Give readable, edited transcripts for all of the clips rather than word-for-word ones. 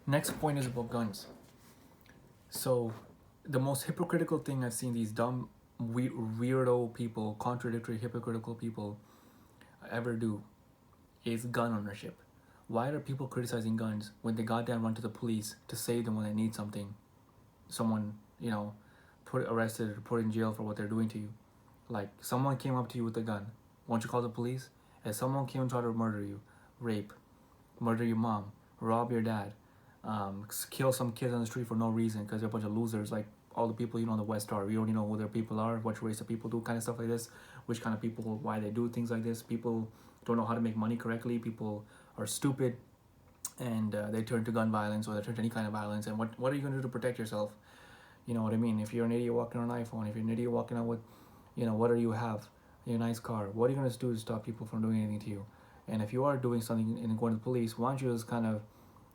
Next point is about guns. So, the most hypocritical thing I've seen these dumb, weirdo people, contradictory, hypocritical people ever do is gun ownership. Why are people criticizing guns when they goddamn run to the police to save them when they need something? Someone, put arrested or put in jail for what they're doing to you. Like, someone came up to you with a gun. Won't you call the police? If someone came and tried to murder you, rape, murder your mom, rob your dad, kill some kids on the street for no reason because they're a bunch of losers, like all the people in the West are. We already know who their people are, what race of people do kind of stuff like this, which kind of people, why they do things like this. People don't know how to make money correctly. People are stupid, and they turn to gun violence, or they turn to any kind of violence. And what are you going to do to protect yourself? You know what I mean? If you're an idiot walking on an iPhone, if you're an idiot walking on what do you have? Your nice car. What are you going to do to stop people from doing anything to you? And if you are doing something and going to the police, why don't you just kind of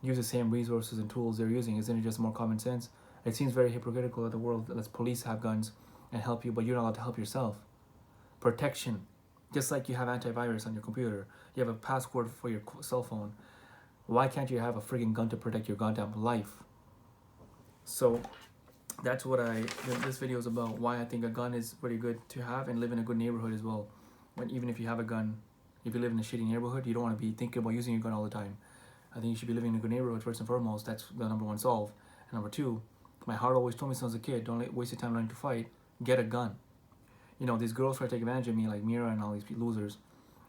use the same resources and tools they're using? Isn't it just more common sense? It seems very hypocritical that the world lets police have guns and help you, but you're not allowed to help yourself. Protection. Just like you have antivirus on your computer, you have a password for your cell phone. Why can't you have a frigging gun to protect your goddamn life? So that's what this video is about. Why I think a gun is pretty good to have and live in a good neighborhood as well. When even if you have a gun, if you live in a shitty neighborhood, you don't want to be thinking about using your gun all the time. I think you should be living in a good neighborhood first and foremost. That's the number one solve. And number two, my heart always told me since I was a kid, don't waste your time learning to fight. Get a gun. These girls try to take advantage of me, like Mira and all these losers.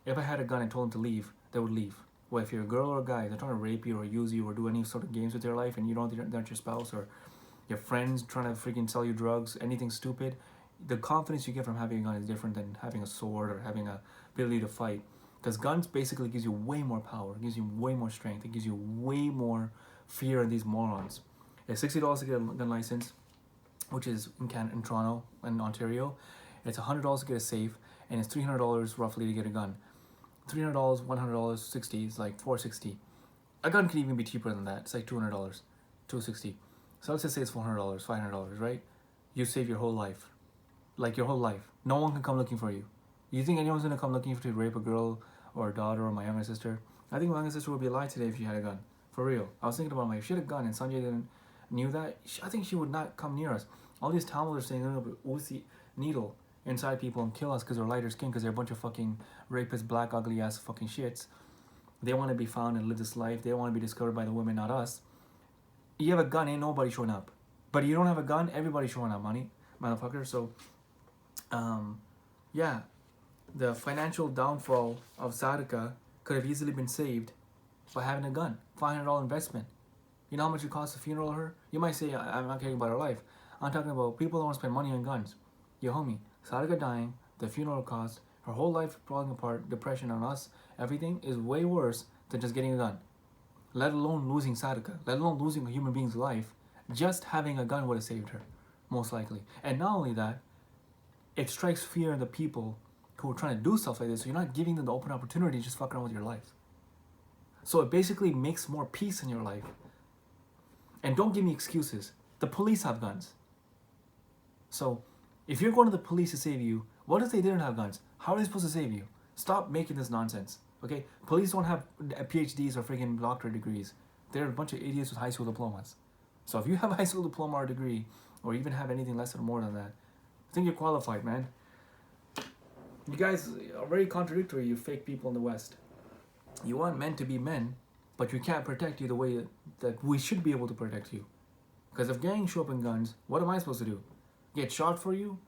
If I had a gun and told them to leave, they would leave. Well, if you're a girl or a guy, they're trying to rape you or use you or do any sort of games with your life, and you don't think that's your spouse or your friends trying to freaking sell you drugs, anything stupid, the confidence you get from having a gun is different than having a sword or having a ability to fight. Because guns basically gives you way more power, it gives you way more strength, it gives you way more fear in these morons. It's $60 to get a gun license, which is in Toronto and Ontario. It's $100 to get a safe, and it's $300 roughly to get a gun. $300, $100, 60 is like $460. A gun can even be cheaper than that. It's like $200, $260. So let's just say it's $400, $500, right? You save your whole life. Like your whole life. No one can come looking for you. You think anyone's gonna come looking for you to rape a girl or a daughter or my younger sister? I think my younger sister would be alive today if she had a gun. For real. I was thinking about if she had a gun and Sanjay knew that, I think she would not come near us. All these Tamils are saying they're gonna put Uzi needle inside people and kill us because they're lighter skin, because they're a bunch of fucking rapists, black, ugly ass fucking shits. They want to be found and live this life. They want to be discovered by the women, not us. You have a gun, ain't nobody showing up. But you don't have a gun, everybody's showing up, money, motherfucker. So, yeah, the financial downfall of Sadaka could have easily been saved by having a gun. $500 investment. You know how much it costs a funeral of her? You might say, I'm not caring about her life. I'm talking about people don't want to spend money on guns. Yo, homie, Sadaka dying, the funeral cost, her whole life falling apart, depression on us, everything is way worse than just getting a gun. Let alone losing Sadaka, let alone losing a human being's life. Just having a gun would have saved her, most likely. And not only that, it strikes fear in the people who are trying to do stuff like this, so you're not giving them the open opportunity to just fuck around with your life. So it basically makes more peace in your life. And don't give me excuses. The police have guns. So if you're going to the police to save you, what if they didn't have guns? How are they supposed to save you? Stop making this nonsense, okay? Police don't have PhDs or freaking doctorate degrees. They're a bunch of idiots with high school diplomas. So if you have a high school diploma or degree, or even have anything less or more than that, I think you're qualified, man. You guys are very contradictory, you fake people in the West. You want men to be men, but you can't protect you the way that we should be able to protect you. Because if gangs show up in guns, what am I supposed to do? Get shot for you?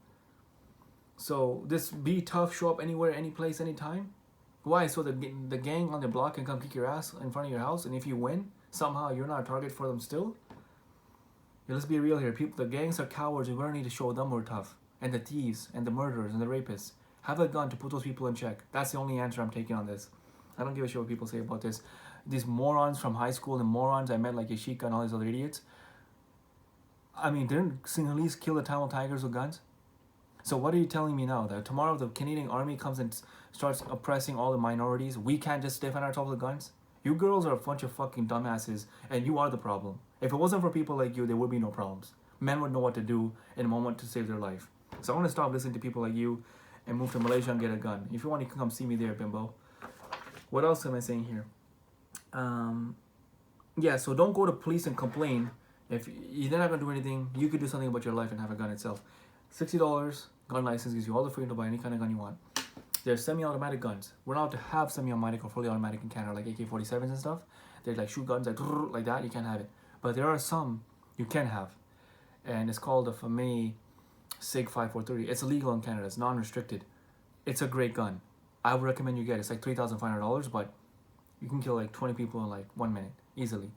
So this be tough, show up anywhere, any place, anytime? Why? So the gang on the block can come kick your ass in front of your house, and if you win, somehow you're not a target for them still? Yeah, let's be real here. The gangs are cowards, and we don't need to show them we're tough. And the thieves, and the murderers, and the rapists. Have a gun to put those people in check. That's the only answer I'm taking on this. I don't give a shit what people say about this. These morons from high school and morons I met like Yashika and all these other idiots. I mean, didn't Sinhalese kill the Tamil tigers with guns? So what are you telling me now? That tomorrow the Canadian army comes and starts oppressing all the minorities, we can't just defend ourselves with guns? You girls are a bunch of fucking dumbasses, and you are the problem. If it wasn't for people like you, there would be no problems. Men would know what to do in a moment to save their life. So I want to stop listening to people like you and move to Malaysia and get a gun. If you want, you can come see me there, bimbo. What else am I saying here? Yeah, so don't go to police and complain. If they're not gonna do anything, you could do something about your life and have a gun itself. $60 gun license gives you all the freedom to buy any kind of gun you want. There's semi-automatic guns. We're not allowed to have semi-automatic or fully automatic in Canada, like AK-47s and stuff. They're like shoot guns, like that. You can't have it. But there are some you can have, and it's called a FAME SIG 5430. It's illegal in Canada. It's non-restricted. It's a great gun. I would recommend you get it. It's like $3,500, but you can kill like 20 people in like 1 minute easily.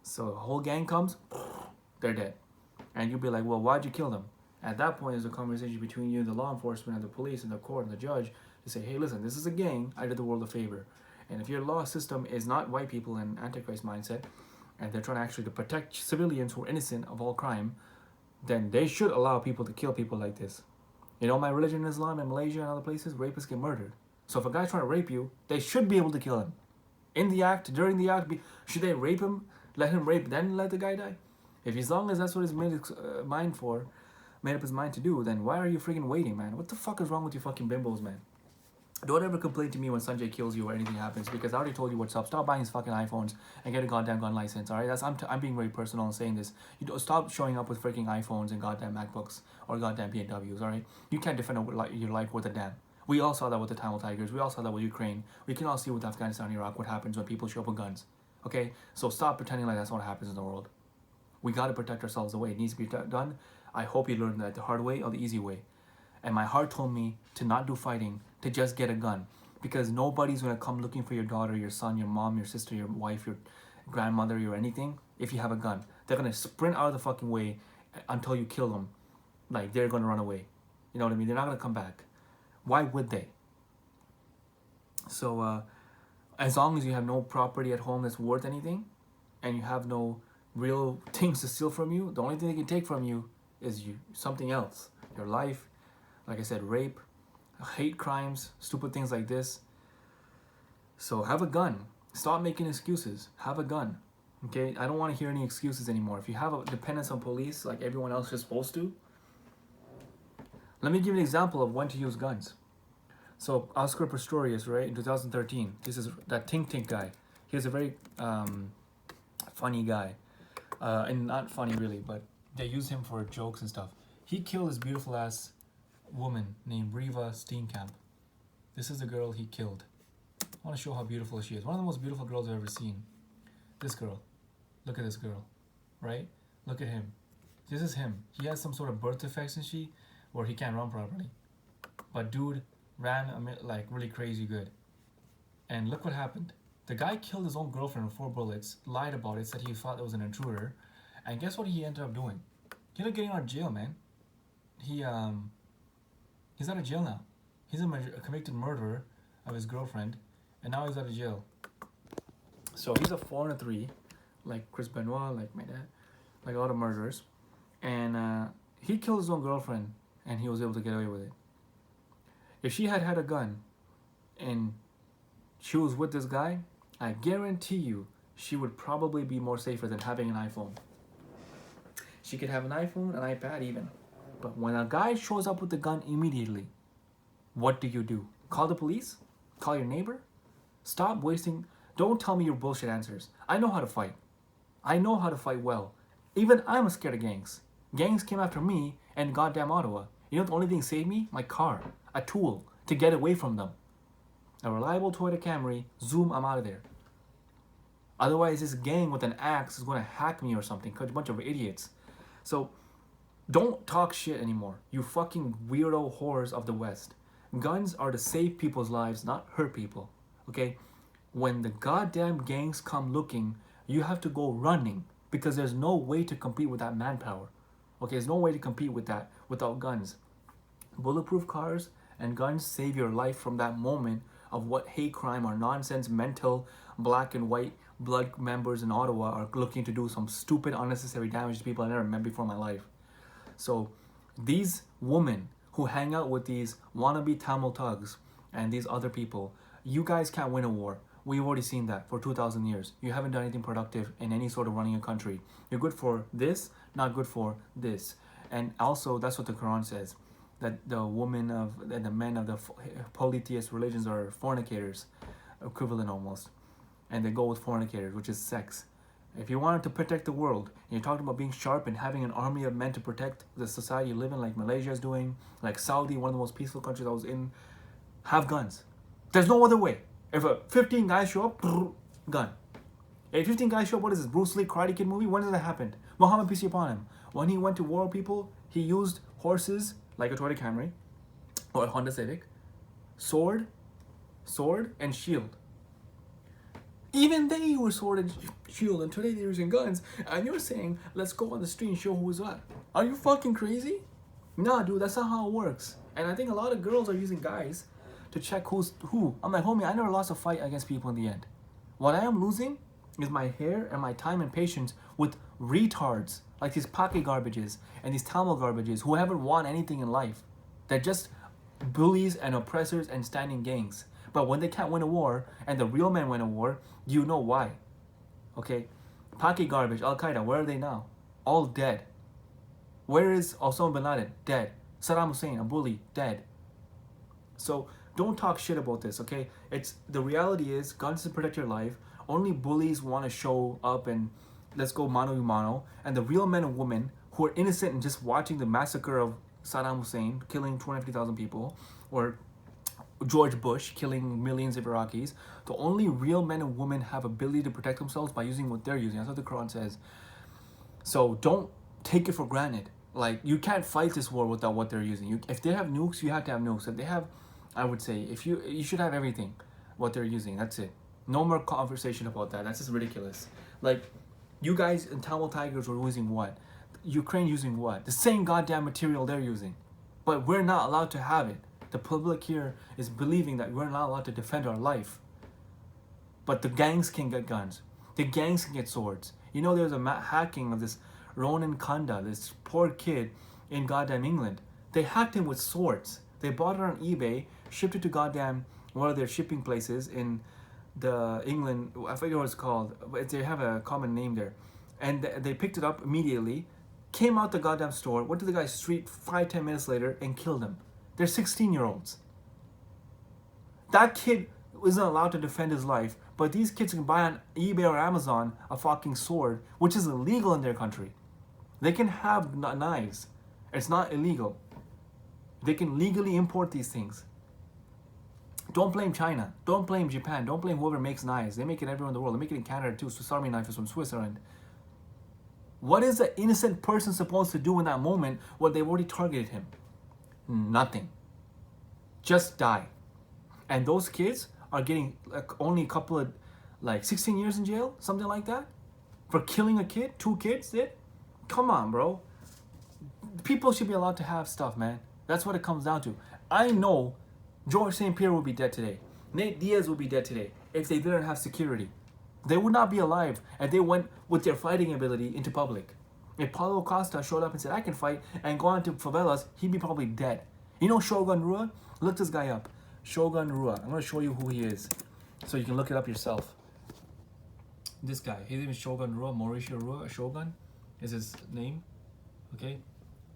So a whole gang comes, they're dead. And you'll be like, well, why'd you kill them? At that point, there's a conversation between you and the law enforcement and the police and the court and the judge to say, hey, listen, this is a gang. I did the world a favor. And if your law system is not white people and Antichrist mindset, and they're trying actually to protect civilians who are innocent of all crime, then they should allow people to kill people like this. You know, my religion in Islam in Malaysia and other places, rapists get murdered. So if a guy's trying to rape you, they should be able to kill him. In the act, during the act, should they rape him, let him rape, then let the guy die? If as long as that's what he's made his mind for, made up his mind to do, then why are you freaking waiting, man? What the fuck is wrong with you fucking bimbos, man? Don't ever complain to me when Sanjay kills you or anything happens, because I already told you what's up. Stop buying his fucking iPhones and get a goddamn gun license, alright? I'm being very personal and saying this. You don't stop showing up with freaking iPhones and goddamn MacBooks or goddamn BMWs, alright? You can't defend your life worth a damn. We all saw that with the Tamil Tigers. We all saw that with Ukraine. We can all see with Afghanistan and Iraq what happens when people show up with guns. Okay? So stop pretending like that's what happens in the world. We got to protect ourselves the way it needs to be done. I hope you learned that the hard way or the easy way. And my heart told me to not do fighting, to just get a gun. Because nobody's going to come looking for your daughter, your son, your mom, your sister, your wife, your grandmother, your anything if you have a gun. They're going to sprint out of the fucking way until you kill them. Like, they're going to run away. You know what I mean? They're not going to come back. Why would they? So, as long as you have no property at home that's worth anything, and you have no real things to steal from you, the only thing they can take from you is something else. Your life, like I said, rape, hate crimes, stupid things like this. So have a gun. Stop making excuses. Have a gun. Okay? I don't want to hear any excuses anymore. If you have a dependence on police like everyone else is supposed to, let me give you an example of when to use guns. So Oscar Pistorius, right, in 2013, this is that Tink Tink guy. He was a very funny guy. And not funny really, but they use him for jokes and stuff. He killed this beautiful ass woman named Riva Steenkamp. This is the girl he killed. I want to show how beautiful she is. One of the most beautiful girls I've ever seen. This girl. Look at this girl. Right? Look at him. This is him. He has some sort of birth deficiency where he can't run properly. But dude ran like really crazy good. And look what happened. The guy killed his own girlfriend with 4 bullets, lied about it, said he thought it was an intruder, and guess what he ended up doing? He ended up getting out of jail, man. He's out of jail now. He's a convicted murderer of his girlfriend, and now he's out of jail. So he's a 4 and a 3, like Chris Benoit, like my dad, like a lot of murderers, and he killed his own girlfriend, and he was able to get away with it. If she had a gun, and she was with this guy, I guarantee you she would probably be more safer than having an iPhone. She could have an iPhone, an iPad even. But when a guy shows up with the gun immediately, what do? Call the police? Call your neighbor? Stop wasting... Don't tell me your bullshit answers. I know how to fight. I know how to fight well. Even I'm scared of gangs. Gangs came after me and goddamn Ottawa. You know the only thing saved me? My car. A tool to get away from them. A reliable Toyota Camry, zoom, I'm out of there. Otherwise, this gang with an axe is going to hack me or something, because a bunch of idiots. So, don't talk shit anymore, you fucking weirdo whores of the West. Guns are to save people's lives, not hurt people, okay? When the goddamn gangs come looking, you have to go running, because there's no way to compete with that manpower. Okay, there's no way to compete with that without guns. Bulletproof cars and guns save your life from that moment of what hate crime or nonsense mental black and white blood members in Ottawa are looking to do some stupid unnecessary damage to people I never met before in my life. So these women who hang out with these wannabe Tamil thugs and these other people, you guys can't win a war. We've already seen that for 2,000 years. You haven't done anything productive in any sort of running a country. You're good for this, not good for this. And also, that's what the Quran says, that the women of and the men of the polytheist religions are fornicators, equivalent almost, and they go with fornicators, which is sex. If you wanted to protect the world, and you're talking about being sharp and having an army of men to protect the society you live in, like Malaysia is doing, like Saudi, one of the most peaceful countries I was in, have guns. There's no other way. If 15 guys show up, gun. If 15 guys show up, what is this, Bruce Lee Karate Kid movie? When did that happen? Muhammad, peace be upon him. When he went to war with people, he used horses, like a Toyota Camry, or a Honda Civic, sword, and shield. Even they were sword and shield, and today they're using guns, and you're saying, let's go on the street and show who's what. Are you fucking crazy? Nah, dude, that's not how it works. And I think a lot of girls are using guys to check who's who. I'm like, homie, I never lost a fight against people in the end. What I am losing is my hair and my time and patience with retards like these Pake garbages and these Tamil garbages who haven't won anything in life. They're just bullies and oppressors and standing gangs. But when they can't win a war and the real men win a war, you know why. Okay? Paki garbage, Al-Qaeda, where are they now? All dead. Where is Osama bin Laden? Dead. Saddam Hussein, a bully, dead. So don't talk shit about this, okay? It's the reality is guns to protect your life. Only bullies want to show up and let's go mano a mano. And the real men and women who are innocent and just watching the massacre of Saddam Hussein killing 250,000 people, or George Bush killing millions of Iraqis, the only real men and women have ability to protect themselves by using what they're using. That's what the Quran says. So don't take it for granted. Like, you can't fight this war without what they're using. If they have nukes, you have to have nukes. If they have, I would say, if you should have everything, what they're using. That's it. No more conversation about that. That's just ridiculous. Like, you guys in Tamil Tigers were using what? Ukraine using what? The same goddamn material they're using. But we're not allowed to have it. The public here is believing that we're not allowed to defend our life. But the gangs can get guns. The gangs can get swords. You know, there's a hacking of this Ronan Kanda, this poor kid in goddamn England. They hacked him with swords. They bought it on eBay, shipped it to goddamn one of their shipping places in the England, I forget what it's called, but they have a common name there. And they picked it up immediately, came out the goddamn store, went to the guy's street 5-10 minutes later and killed him. They're 16-year-olds. That kid isn't allowed to defend his life, but these kids can buy on eBay or Amazon a fucking sword, which is illegal in their country. They can have knives. It's not illegal. They can legally import these things. Don't blame China. Don't blame Japan. Don't blame whoever makes knives. They make it everywhere in the world. They make it in Canada too. Swiss Army knife is from Switzerland. What is an innocent person supposed to do in that moment when they've already targeted him? Nothing. Just die. And those kids are getting like only a couple of 16 years in jail, something like that, for killing a kid. 2 kids did. Come on, bro. People should be allowed to have stuff, man. That's what it comes down to. I know George St. Pierre would be dead today. Nate Diaz would be dead today if they didn't have security. They would not be alive if they went with their fighting ability into public. If Paulo Costa showed up and said, I can fight, and go on to favelas, he'd be probably dead. You know Shogun Rua? Look this guy up. Shogun Rua. I'm going to show you who he is so you can look it up yourself. This guy. His name is Shogun Rua. Mauricio Rua. Shogun is his name. Okay?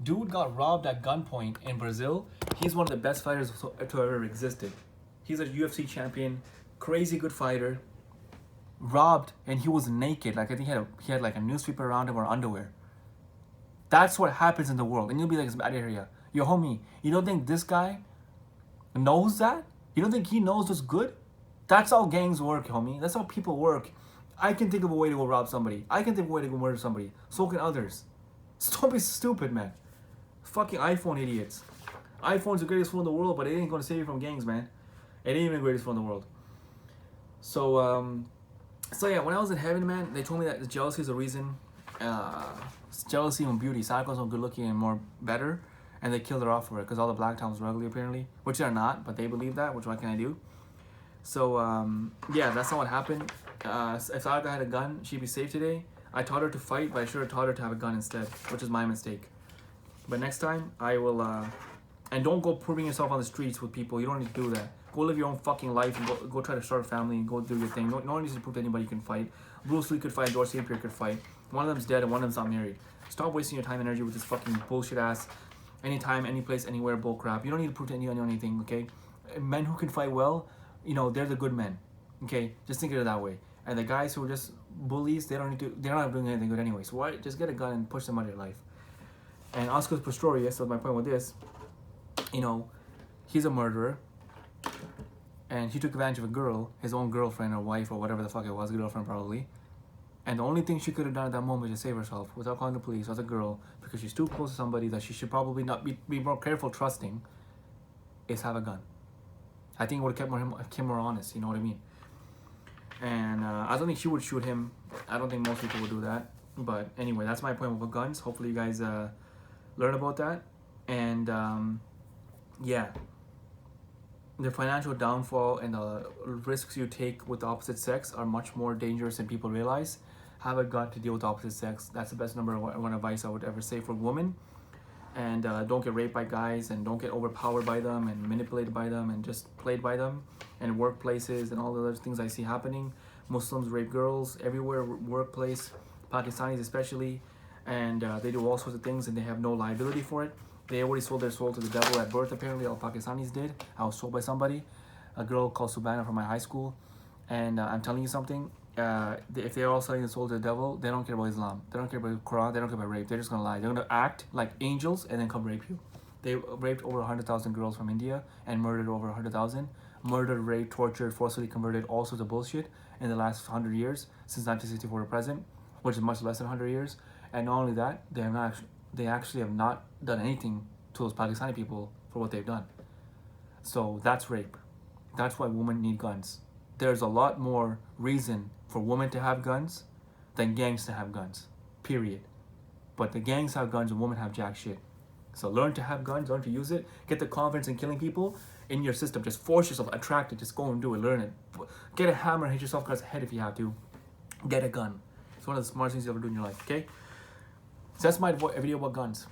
Dude got robbed at gunpoint in Brazil. He's one of the best fighters to ever existed. He's a UFC champion. Crazy good fighter. Robbed, and he was naked. Like, I think he had like a newspaper around him or underwear. That's what happens in the world. And you'll be like, it's bad area. Yo, homie, you don't think this guy knows that? You don't think he knows what's good? That's how gangs work, homie. That's how people work. I can think of a way to go rob somebody. I can think of a way to go murder somebody. So can others. So don't be stupid, man. Fucking iPhone idiots. iPhone's the greatest phone in the world, but it ain't gonna save you from gangs, man. It ain't even the greatest phone in the world. So yeah, when I was in heaven, man, they told me that the jealousy is the reason. Jealousy and beauty. Sadako's more good looking and more better. And they killed her off for it because all the black towns were ugly, apparently. Which they're not, but they believe that, which what can I do? So, yeah, that's not what happened. If Sadako had a gun, she'd be safe today. I taught her to fight, but I should have taught her to have a gun instead, which is my mistake. But next time, I will, and don't go proving yourself on the streets with people. You don't need to do that. Go live your own fucking life and go try to start a family and go do your thing. No one needs to prove to anybody you can fight. Bruce Lee could fight, George St. Pierre could fight. One of them's dead and one of them's not married. Stop wasting your time and energy with this fucking bullshit ass anytime, any place, anywhere bull crap. You don't need to prove to anyone anything, okay? Men who can fight well, you know, they're the good men, okay? Just think of it that way. And the guys who are just bullies, they're not doing anything good anyway. So why just get a gun and push them out of your life? And Oscar Pistorius, so my point with this, he's a murderer, and he took advantage of a girl, his own girlfriend or wife or whatever the fuck it was, girlfriend probably. And the only thing she could have done at that moment to save herself without calling the police as a girl, because she's too close to somebody that she should probably not be more careful trusting, is have a gun. I think it would have kept more honest, you know what I mean? And I don't think she would shoot him. I don't think most people would do that. But anyway, that's my point with guns. Hopefully you guys learn about that. And yeah, the financial downfall and the risks you take with the opposite sex are much more dangerous than people realize. Have a gun to deal with the opposite sex. That's the best number one advice I would ever say for women. And don't get raped by guys, and don't get overpowered by them and manipulated by them and just played by them. And workplaces and all the other things I see happening. Muslims rape girls everywhere, workplace, Pakistanis especially, and they do all sorts of things and they have no liability for it. They already sold their soul to the devil at birth, apparently. All Pakistanis did. I was told by somebody, a girl called Subhana from my high school. And I'm telling you something, if they're all selling the soul to the devil, they don't care about Islam. They don't care about the Quran. They don't care about rape. They're just going to lie. They're going to act like angels and then come rape you. They raped over 100,000 girls from India and murdered over 100,000. Murdered, raped, tortured, forcibly converted, all sorts of bullshit in the last 100 years, since 1964 to present, which is much less than 100 years. And not only that, they actually have not done anything to those Pakistani people for what they've done. So that's rape. That's why women need guns. There's a lot more reason for women to have guns than gangs to have guns, period. But the gangs have guns and women have jack shit. So learn to have guns, learn to use it, get the confidence in killing people in your system. Just force yourself, attract it, just go and do it, learn it. Get a hammer and hit yourself across the head if you have to. Get a gun. It's one of the smartest things you ever do in your life, okay? So that's my video about guns.